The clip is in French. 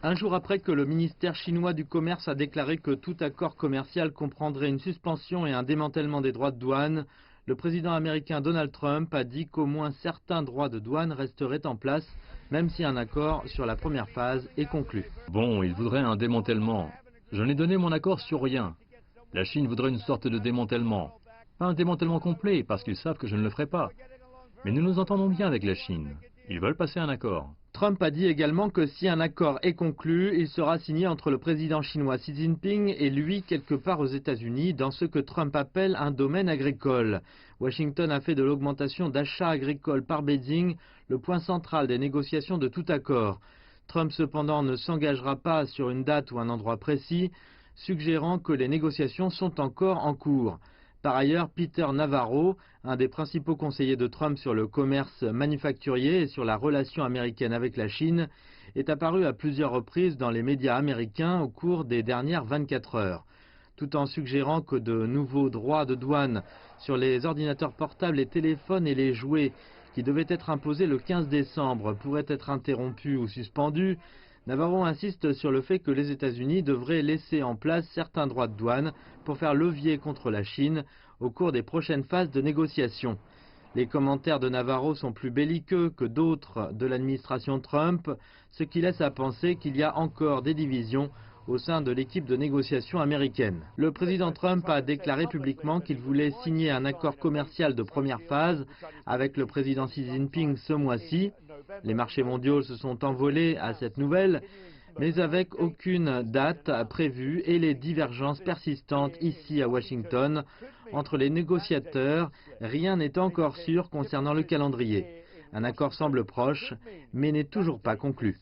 Un jour après que le ministère chinois du commerce a déclaré que tout accord commercial comprendrait une suspension et un démantèlement des droits de douane, le président américain Donald Trump a dit qu'au moins certains droits de douane resteraient en place, même si un accord sur la première phase est conclu. Bon, il voudrait un démantèlement. Je n'ai donné mon accord sur rien. La Chine voudrait une sorte de démantèlement. Pas un démantèlement complet, parce qu'ils savent que je ne le ferai pas. Mais nous nous entendons bien avec la Chine. Ils veulent passer un accord. Trump a dit également que si un accord est conclu, il sera signé entre le président chinois Xi Jinping et lui quelque part aux États-Unis dans ce que Trump appelle un domaine agricole. Washington a fait de l'augmentation d'achats agricoles par Beijing le point central des négociations de tout accord. Trump cependant ne s'engagera pas sur une date ou un endroit précis, suggérant que les négociations sont encore en cours. Par ailleurs, Peter Navarro, un des principaux conseillers de Trump sur le commerce manufacturier et sur la relation américaine avec la Chine, est apparu à plusieurs reprises dans les médias américains au cours des dernières 24 heures. Tout en suggérant que de nouveaux droits de douane sur les ordinateurs portables, les téléphones et les jouets qui devaient être imposés le 15 décembre pourraient être interrompus ou suspendus, Navarro insiste sur le fait que les États-Unis devraient laisser en place certains droits de douane pour faire levier contre la Chine au cours des prochaines phases de négociation. Les commentaires de Navarro sont plus belliqueux que d'autres de l'administration Trump, ce qui laisse à penser qu'il y a encore des divisions au sein de l'équipe de négociation américaine. Le président Trump a déclaré publiquement qu'il voulait signer un accord commercial de première phase avec le président Xi Jinping ce mois-ci. Les marchés mondiaux se sont envolés à cette nouvelle, mais avec aucune date prévue et les divergences persistantes ici à Washington entre les négociateurs, rien n'est encore sûr concernant le calendrier. Un accord semble proche, mais n'est toujours pas conclu.